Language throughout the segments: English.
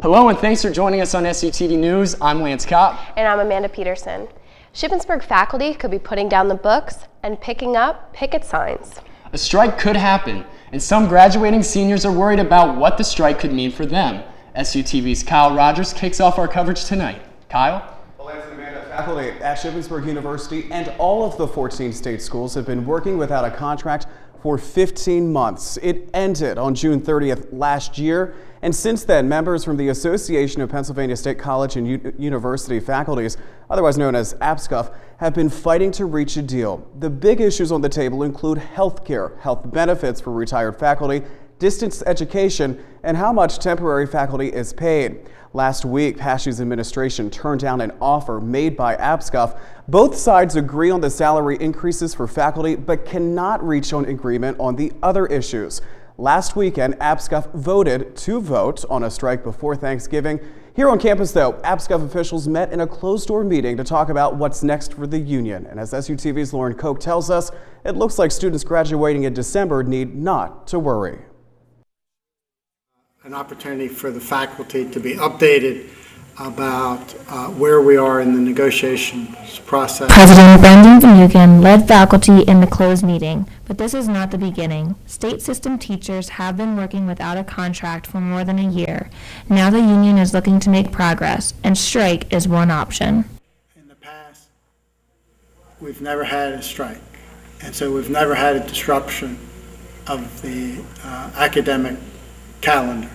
Hello and thanks for joining us on SUTV News. I'm Lance Kopp. And I'm Amanda Peterson. Shippensburg faculty could be putting down the books and picking up picket signs. A strike could happen, and some graduating seniors are worried about what the strike could mean for them. SUTV's Kyle Rogers kicks off our coverage tonight. Kyle? Well, Lance and Amanda, faculty at Shippensburg University and all of the 14 state schools have been working without a contract for 15 months. It ended on June 30th last year, and since then, members from the Association of Pennsylvania State College and University Faculties, otherwise known as APSCUF, have been fighting to reach a deal. The big issues on the table include health care, health benefits for retired faculty, distance education, and how much temporary faculty is paid. Last week, PASH's administration turned down an offer made by APSCUF. Both sides agree on the salary increases for faculty, but cannot reach an agreement on the other issues. Last weekend, APSCUF voted to vote on a strike before Thanksgiving. Here on campus, though, APSCUF officials met in a closed-door meeting to talk about what's next for the union. And as SUTV's Lauren Koch tells us, it looks like students graduating in December need not to worry. An opportunity for the faculty to be updated about where we are in the negotiations process. President Brendan Van led faculty in the closed meeting, but this is not the beginning. State system teachers have been working without a contract for more than a year. Now the union is looking to make progress, and strike is one option. In the past, we've never had a strike, and so we've never had a disruption of the academic calendar.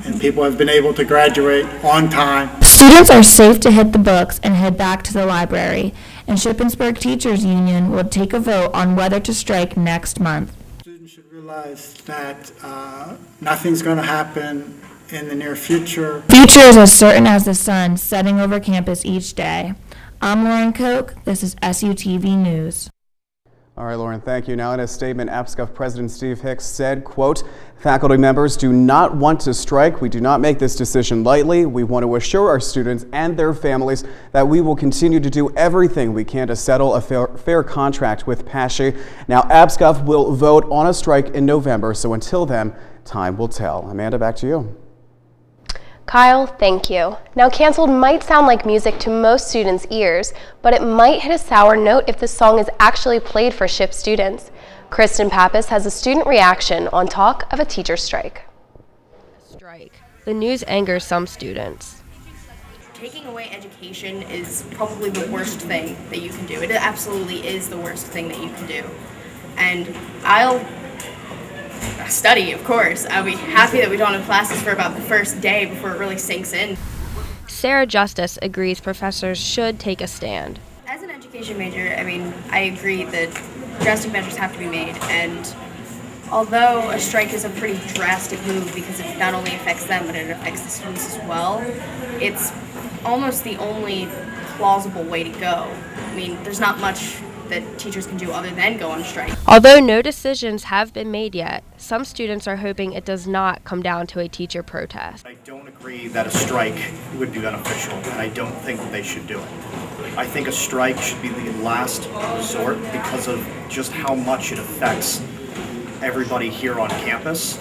And people have been able to graduate on time. Students are safe to hit the books and head back to the library, and Shippensburg Teachers Union will take a vote on whether to strike next month. Students should realize that nothing's going to happen in the near future. Future is as certain as the sun setting over campus each day. I'm Lauren Koch. This is SUTV News. All right, Lauren, thank you. Now in a statement, APSCUF President Steve Hicks said, quote, "Faculty members do not want to strike. We do not make this decision lightly. We want to assure our students and their families that we will continue to do everything we can to settle a fair contract with PASH." Now, APSCUF will vote on a strike in November, so until then, time will tell. Amanda, back to you. Kyle, thank you. Now, canceled might sound like music to most students' ears, but it might hit a sour note if the song is actually played for SHIP students. Kristen Pappas has a student reaction on talk of a teacher strike. Strike. The news angers some students. Taking away education is probably the worst thing that you can do. It absolutely is the worst thing that you can do. And I'll study, of course. I'll be happy that we don't have classes for about the first day before it really sinks in. Sarah Justice agrees professors should take a stand. As an education major, I agree that drastic measures have to be made, and although a strike is a pretty drastic move because it not only affects them but it affects the students as well, it's almost the only plausible way to go. There's not much that teachers can do other than go on strike. Although no decisions have been made yet, some students are hoping it does not come down to a teacher protest. I don't agree that a strike would be beneficial, and I don't think that they should do it. I think a strike should be the last resort because of just how much it affects everybody here on campus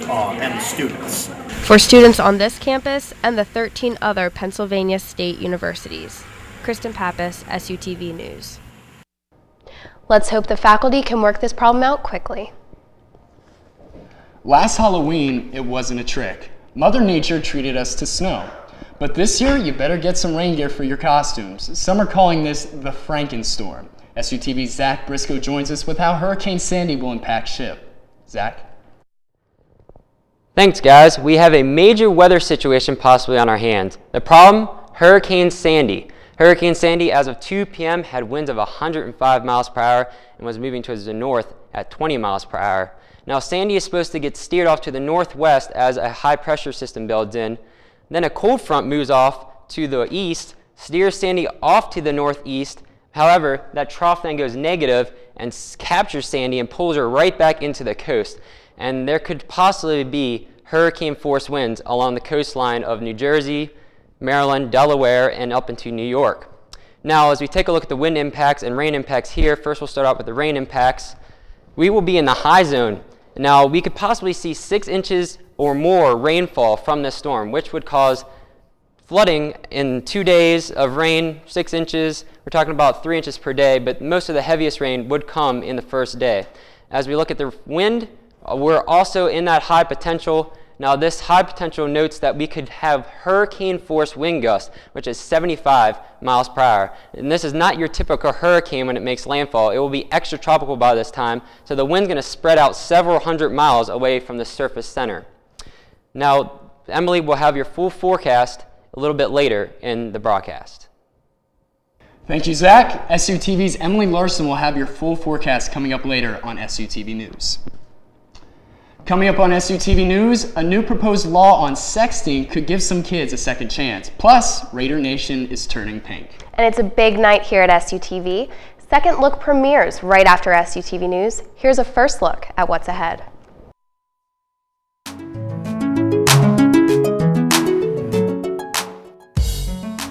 and the students. For students on this campus and the 13 other Pennsylvania state universities. Kristen Pappas, SUTV News. Let's hope the faculty can work this problem out quickly. Last Halloween, it wasn't a trick. Mother Nature treated us to snow. But this year, you better get some rain gear for your costumes. Some are calling this the Frankenstorm. SUTV's Zach Briscoe joins us with how Hurricane Sandy will impact SHIP. Zach? Thanks, guys. We have a major weather situation possibly on our hands. The problem? Hurricane Sandy. Hurricane Sandy, as of 2 p.m., had winds of 105 miles per hour and was moving towards the north at 20 miles per hour. Now, Sandy is supposed to get steered off to the northwest as a high-pressure system builds in. Then a cold front moves off to the east, steers Sandy off to the northeast. However, that trough then goes negative and captures Sandy and pulls her right back into the coast. And there could possibly be hurricane-force winds along the coastline of New Jersey, Maryland, Delaware, and up into New York. Now, as we take a look at the wind impacts and rain impacts here, first we'll start out with the rain impacts. We will be in the high zone Now, we could possibly see 6 inches or more rainfall from this storm, which would cause flooding in 2 days of rain, 6 inches. We're talking about 3 inches per day, but most of the heaviest rain would come in the first day. As we look at the wind, we're also in that high potential. Now, this high potential notes that we could have hurricane force wind gusts, which is 75 miles per hour. And this is not your typical hurricane when it makes landfall. It will be extratropical by this time, so the wind's going to spread out several hundred miles away from the surface center. Now, Emily will have your full forecast a little bit later in the broadcast. Thank you, Zach. SUTV's Emily Larson will have your full forecast coming up later on SUTV News. Coming up on SUTV News, a new proposed law on sexting could give some kids a second chance. Plus, Raider Nation is turning pink. And it's a big night here at SUTV. Second Look premieres right after SUTV News. Here's a first look at what's ahead.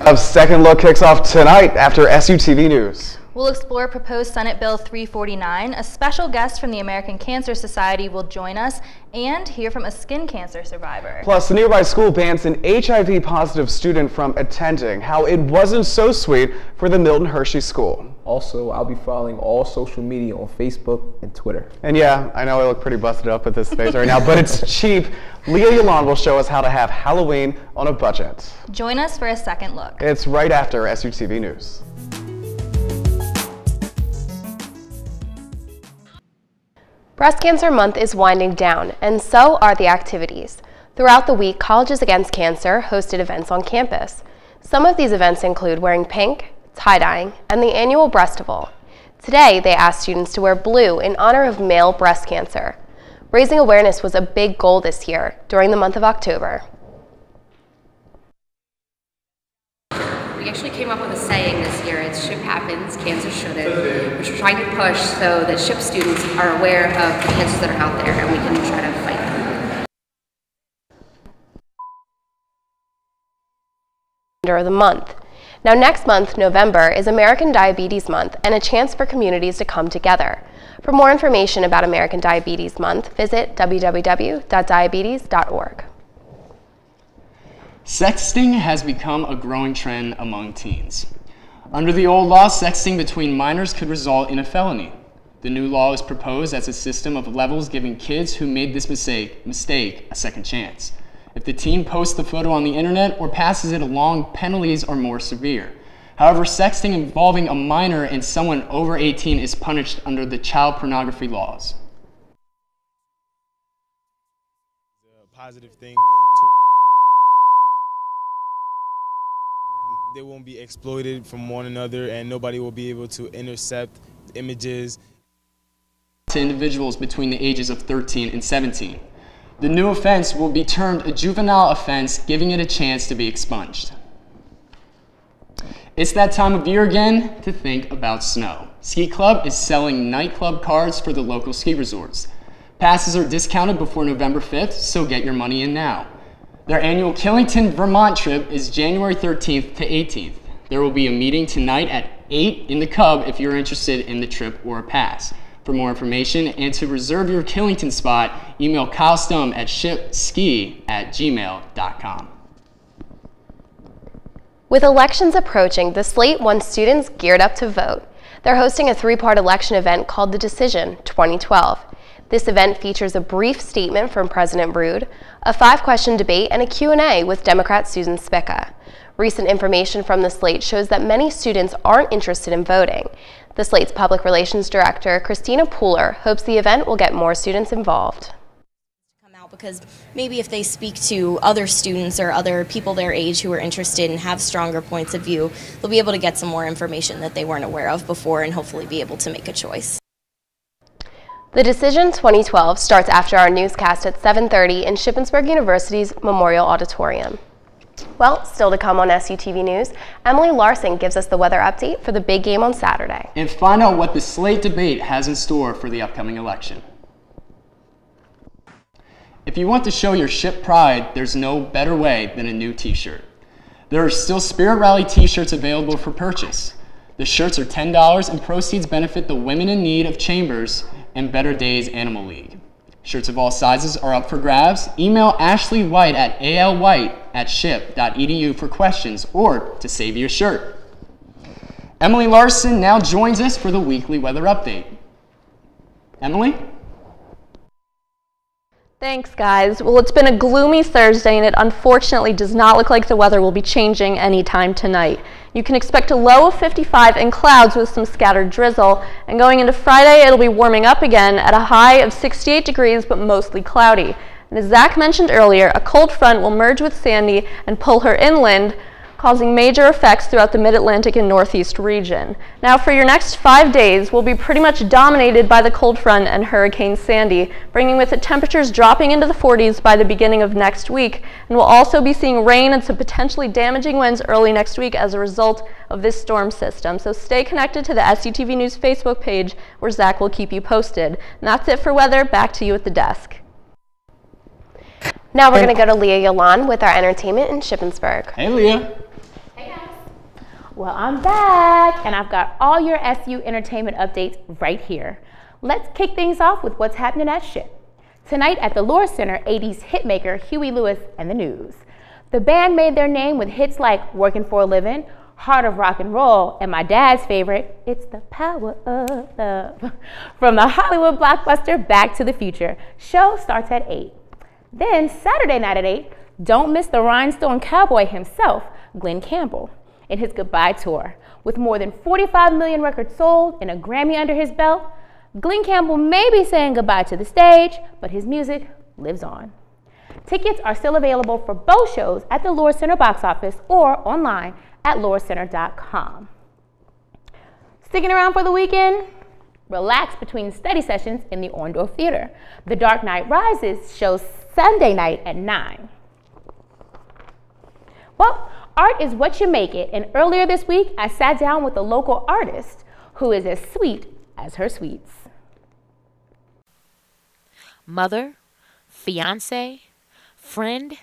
A Second Look kicks off tonight after SUTV News. We'll explore proposed Senate Bill 349. A special guest from the American Cancer Society will join us and hear from a skin cancer survivor. Plus, the nearby school bans an HIV-positive student from attending. How it wasn't so sweet for the Milton Hershey School. Also, I'll be following all social media on Facebook and Twitter. And yeah, I know I look pretty busted up with this face right now, but it's cheap. Leah Yolande will show us how to have Halloween on a budget. Join us for a second look. It's right after SUTV News. Breast Cancer Month is winding down, and so are the activities. Throughout the week, Colleges Against Cancer hosted events on campus. Some of these events include wearing pink, tie-dyeing, and the annual Breastival. Today, they asked students to wear blue in honor of male breast cancer. Raising awareness was a big goal this year during the month of October. We actually came up with a saying this year, it's "Ship happens, cancer shouldn't," which we're trying to push so that SHIP students are aware of the cancers that are out there and we can try to fight them. Of the month. Now next month, November, is American Diabetes Month and a chance for communities to come together. For more information about American Diabetes Month, visit www.diabetes.org. Sexting has become a growing trend among teens. Under the old law, sexting between minors could result in a felony. The new law is proposed as a system of levels giving kids who made this mistake a second chance. If the teen posts the photo on the internet or passes it along, penalties are more severe. However, sexting involving a minor and someone over 18 is punished under the child pornography laws. A positive thing. They won't be exploited from one another and nobody will be able to intercept images. To individuals between the ages of 13 and 17. The new offense will be termed a juvenile offense, giving it a chance to be expunged. It's that time of year again to think about snow. Ski Club is selling nightclub cards for the local ski resorts. Passes are discounted before November 5th, so get your money in now. Their annual Killington, Vermont trip is January 13th to 18th. There will be a meeting tonight at 8 in the Cub if you're interested in the trip or a pass. For more information and to reserve your Killington spot, email Kyle Stum at shipski@gmail.com. With elections approaching, the Slate wants students geared up to vote. They're hosting a 3-part election event called The Decision 2012. This event features a brief statement from President Rood, a 5-question debate, and a Q&A with Democrat Susan Spica. Recent information from the Slate shows that many students aren't interested in voting. The Slate's Public Relations Director, Christina Pooler, hopes the event will get more students involved. Because maybe if they speak to other students or other people their age who are interested and have stronger points of view, they'll be able to get some more information that they weren't aware of before and hopefully be able to make a choice. The Decision 2012 starts after our newscast at 7:30 in Shippensburg University's Memorial Auditorium. Well, still to come on SUTV News, Emily Larson gives us the weather update for the big game on Saturday. And find out what the Slate debate has in store for the upcoming election. If you want to show your ship pride, there's no better way than a new t-shirt. There are still Spirit Rally t-shirts available for purchase. The shirts are $10 and proceeds benefit the Women in Need of Chambers and Better Days Animal League. Shirts of all sizes are up for grabs. Email Ashley White at alwhite@ship.edu for questions or to save your shirt. Emily Larson now joins us for the weekly weather update. Emily? Thanks, guys. Well, it's been a gloomy Thursday, and it unfortunately does not look like the weather will be changing anytime tonight. You can expect a low of 55 and clouds with some scattered drizzle, and going into Friday, it'll be warming up again at a high of 68 degrees, but mostly cloudy. And as Zach mentioned earlier, a cold front will merge with Sandy and pull her inland, causing major effects throughout the mid-Atlantic and northeast region. Now for your next 5 days, we'll be pretty much dominated by the cold front and Hurricane Sandy, bringing with it temperatures dropping into the 40s by the beginning of next week. And we'll also be seeing rain and some potentially damaging winds early next week as a result of this storm system. So stay connected to the SUTV News Facebook page where Zach will keep you posted. And that's it for weather. Back to you at the desk. Now we're going to go to Leah Yalan with our entertainment in Shippensburg. Hey, Leah. Well, I'm back, and I've got all your SU entertainment updates right here. Let's kick things off with what's happening at SHIP. Tonight at the Lure Center, 80s hitmaker Huey Lewis and the News. The band made their name with hits like Working for a Living, Heart of Rock and Roll, and my dad's favorite, It's the Power of Love. From the Hollywood blockbuster Back to the Future. Show starts at 8. Then Saturday night at 8, don't miss the rhinestone cowboy himself, Glenn Campbell, in his goodbye tour. With more than 45 million records sold and a Grammy under his belt, Glenn Campbell may be saying goodbye to the stage, but his music lives on. Tickets are still available for both shows at the Lure Center box office or online at lurecenter.com. Sticking around for the weekend? Relax between study sessions in the Orndorff Theater. The Dark Knight Rises shows Sunday night at 9. Well, art is what you make it, and earlier this week, I sat down with a local artist who is as sweet as her sweets. Mother, fiance, friend,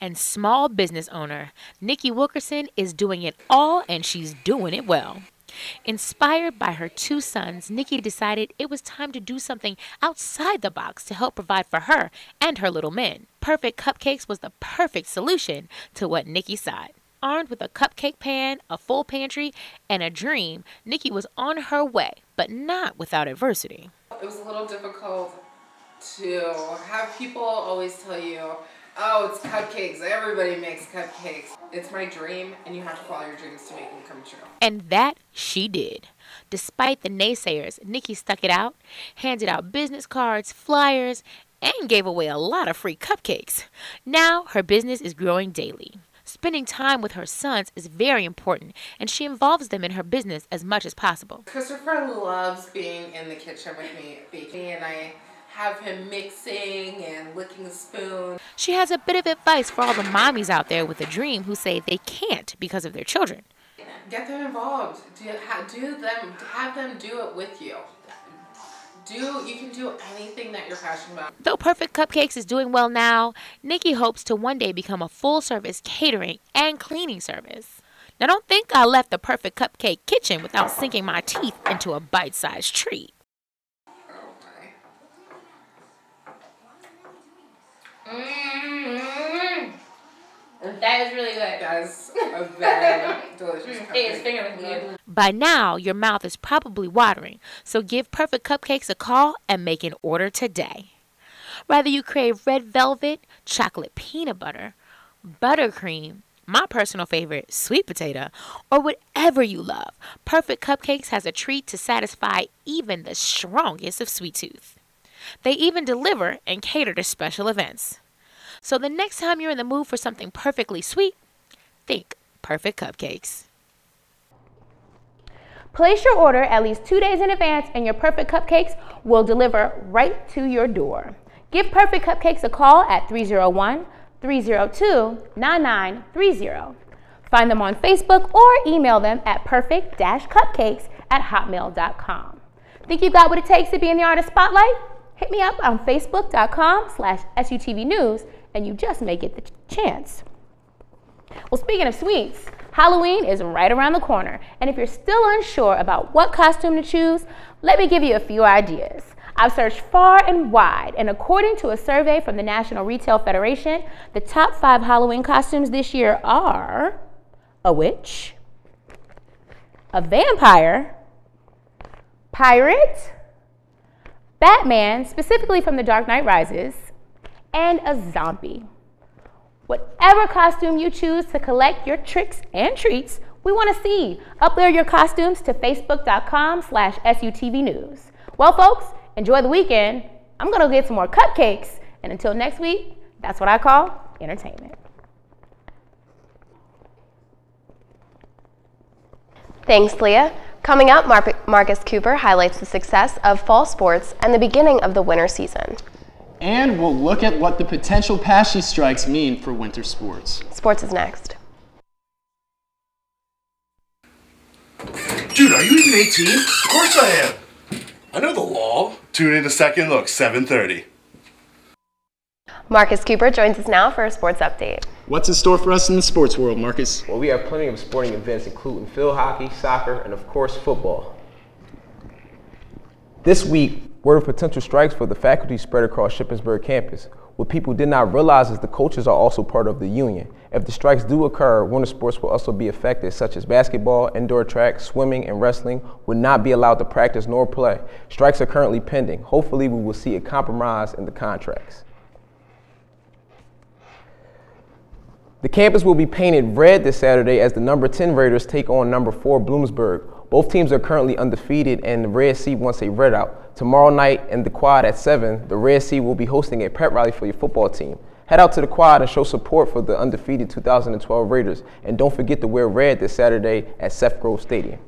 and small business owner, Nikki Wilkerson is doing it all, and she's doing it well. Inspired by her 2 sons, Nikki decided it was time to do something outside the box to help provide for her and her little men. Perfect Cupcakes was the perfect solution to what Nikki sought. Armed with a cupcake pan, a full pantry, and a dream, Nikki was on her way, but not without adversity. It was a little difficult to have people always tell you, oh, it's cupcakes. Everybody makes cupcakes. It's my dream, and you have to follow your dreams to make them come true. And that she did. Despite the naysayers, Nikki stuck it out, handed out business cards, flyers, and gave away a lot of free cupcakes. Now her business is growing daily. Spending time with her sons is very important, and she involves them in her business as much as possible. Christopher loves being in the kitchen with me baking, and I have him mixing and licking the spoon. She has a bit of advice for all the mommies out there with a dream who say they can't because of their children. Get them involved. Have them do it with you. You can do anything that you're passionate about. Though Perfect Cupcakes is doing well now, Nikki hopes to one day become a full-service catering and cleaning service. Now don't think I left the Perfect Cupcake kitchen without sinking my teeth into a bite-sized treat. That is really good. That's a very delicious cupcake. It is finger licking. By now, your mouth is probably watering, so give Perfect Cupcakes a call and make an order today. Whether you crave red velvet, chocolate peanut butter, buttercream, my personal favorite, sweet potato, or whatever you love, Perfect Cupcakes has a treat to satisfy even the strongest of sweet tooth. They even deliver and cater to special events. So the next time you're in the mood for something perfectly sweet, think Perfect Cupcakes. Place your order at least 2 days in advance, and your Perfect Cupcakes will deliver right to your door. Give Perfect Cupcakes a call at 301-302-9930. Find them on Facebook or email them at perfect-cupcakes@hotmail.com. Think you got what it takes to be in the artist spotlight? Hit me up on facebook.com/SUTV News, and you just may get the chance. Well, speaking of sweets, Halloween is right around the corner, and if you're still unsure about what costume to choose, let me give you a few ideas. I've searched far and wide, and according to a survey from the National Retail Federation, the top 5 Halloween costumes this year are a witch, a vampire, pirate, Batman, specifically from The Dark Knight Rises, and a zombie. Whatever costume you choose to collect your tricks and treats, we want to see. Upload your costumes to facebook.com/SUTV News. Well, folks, enjoy the weekend. I'm going to get some more cupcakes. And until next week, that's what I call entertainment. Thanks, Leah. Coming up, Marcus Cooper highlights the success of fall sports and the beginning of the winter season. And we'll look at what the potential PASHE strikes mean for winter sports. Sports is next. Dude, are you even 18? Of course I am. I know the law. Tune in to Second Look, 7:30. Marcus Cooper joins us now for a sports update. What's in store for us in the sports world, Marcus? Well, we have plenty of sporting events, including field hockey, soccer, and of course, football. This week, word of potential strikes for the faculty spread across Shippensburg campus. What people did not realize is the coaches are also part of the union. If the strikes do occur, winter sports will also be affected, such as basketball, indoor track, swimming, and wrestling would not be allowed to practice nor play. Strikes are currently pending. Hopefully, we will see a compromise in the contracts. The campus will be painted red this Saturday as the number 10 Raiders take on number 4 Bloomsburg. Both teams are currently undefeated, and the Red Sea wants a red out. Tomorrow night in the quad at 7, the Red Sea will be hosting a pep rally for your football team. Head out to the quad and show support for the undefeated 2012 Raiders. And don't forget to wear red this Saturday at Seth Grove Stadium.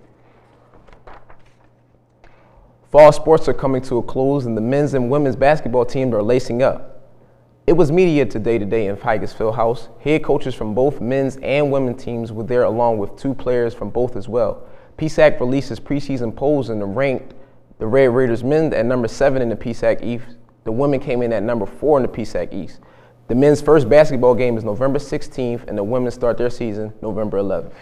Fall sports are coming to a close, and the men's and women's basketball teams are lacing up. It was media today in Tigers Fieldhouse. Head coaches from both men's and women's teams were there, along with 2 players from both as well. PSAC releases preseason polls and ranked the Red Raiders men at number 7 in the PSAC East. The women came in at number 4 in the PSAC East. The men's first basketball game is November 16th, and the women start their season November 11th.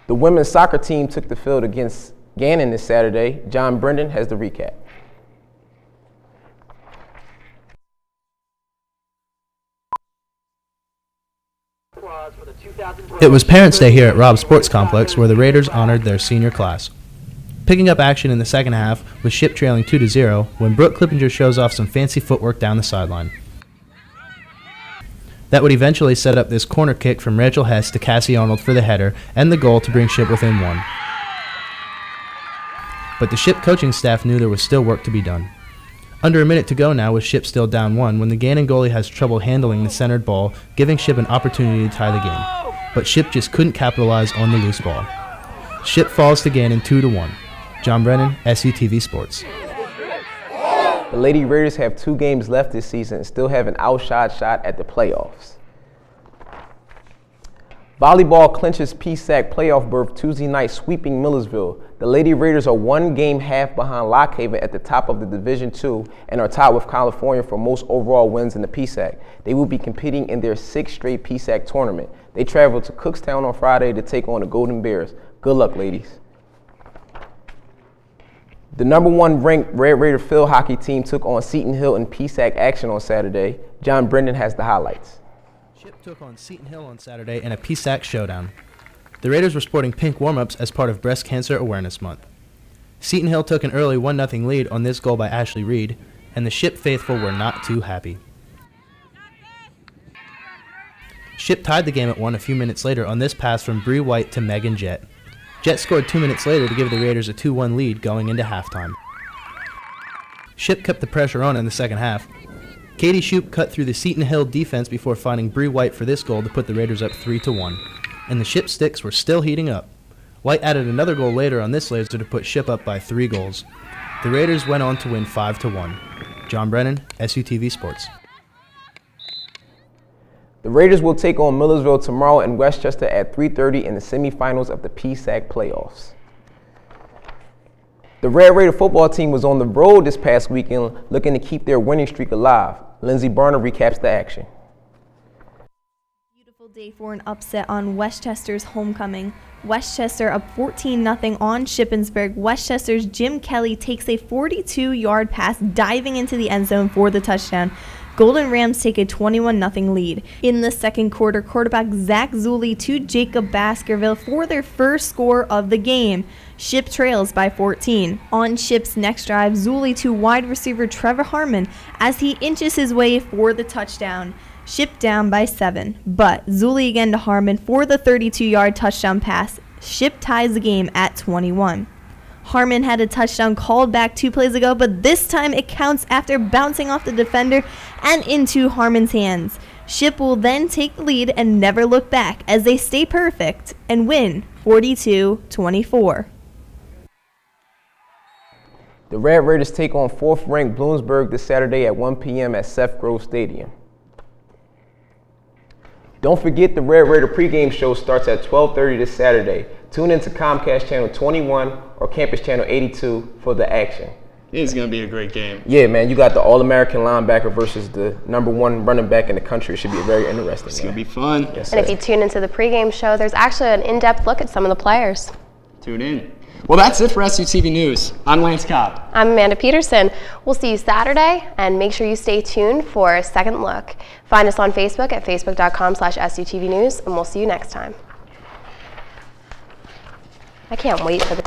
The women's soccer team took the field against Gannon this Saturday. John Brendan has the recap. It was Parents' Day here at Robb Sports Complex, where the Raiders honored their senior class. Picking up action in the second half, with Ship trailing 2-0, when Brooke Clippinger shows off some fancy footwork down the sideline. That would eventually set up this corner kick from Rachel Hess to Cassie Arnold for the header and the goal to bring Ship within 1. But the Ship coaching staff knew there was still work to be done. Under a minute to go now, with Ship still down 1, when the Gannon goalie has trouble handling the centered ball, giving Ship an opportunity to tie the game. But Ship just couldn't capitalize on the loose ball. Ship falls to Gannon 2-1. John Brennan, SUTV Sports. The Lady Raiders have 2 games left this season and still have an outshot shot at the playoffs. Volleyball clinches PSAC playoff berth Tuesday night, sweeping Millersville. The Lady Raiders are 1 game half behind Lock Haven at the top of the Division II and are tied with California for most overall wins in the PSAC. They will be competing in their 6th straight PSAC tournament. They travel to Cookstown on Friday to take on the Golden Bears. Good luck, ladies. The number 1 ranked Red Raider field hockey team took on Seton Hill in PSAC action on Saturday. John Brendan has the highlights. Ship took on Seton Hill on Saturday in a PSAC showdown. The Raiders were sporting pink warm-ups as part of Breast Cancer Awareness Month. Seton Hill took an early 1-0 lead on this goal by Ashley Reed, and the Ship faithful were not too happy. Ship tied the game at 1 a few minutes later on this pass from Bree White to Megan Jett. Jett scored 2 minutes later to give the Raiders a 2-1 lead going into halftime. Ship kept the pressure on in the second half. Katie Shoup cut through the Seton Hill defense before finding Bree White for this goal to put the Raiders up 3-1. And the Ship sticks were still heating up. White added another goal later on this laser to put Ship up by 3 goals. The Raiders went on to win 5-1. John Brennan, SUTV Sports. The Raiders will take on Millersville tomorrow in Westchester at 3:30 in the semifinals of the PSAC playoffs. The Red Raider football team was on the road this past weekend looking to keep their winning streak alive. Lindsey Barner recaps the action. Day for an upset on Westchester's homecoming. Westchester up 14-0 on Shippensburg. Westchester's Jim Kelly takes a 42-yard pass diving into the end zone for the touchdown. Golden Rams take a 21-0 lead. In the second quarter, quarterback Zach Zulli to Jacob Baskerville for their first score of the game. Ship trails by 14. On Ship's next drive, Zulli to wide receiver Trevor Harmon as he inches his way for the touchdown. Ship down by 7, but Zulli again to Harmon for the 32-yard touchdown pass. Ship ties the game at 21. Harmon had a touchdown called back 2 plays ago, but this time it counts after bouncing off the defender and into Harmon's hands. Ship will then take the lead and never look back as they stay perfect and win 42-24. The Red Raiders take on 4th-ranked Bloomsburg this Saturday at 1 p.m. at Seth Grove Stadium. Don't forget the Red Raider pregame show starts at 12:30 this Saturday. Tune in to Comcast Channel 21 or Campus Channel 82 for the action. It's going to be a great game. Yeah, man, you got the All-American linebacker versus the #1 running back in the country. It should be very interesting. It's going to be fun. Yes, and if you tune into the pregame show, there's actually an in-depth look at some of the players. Tune in. Well, that's it for SUTV News. I'm Lance Kopp. I'm Amanda Peterson. We'll see you Saturday, and make sure you stay tuned for a second look. Find us on Facebook at facebook.com/SUTV News, and we'll see you next time. I can't wait for the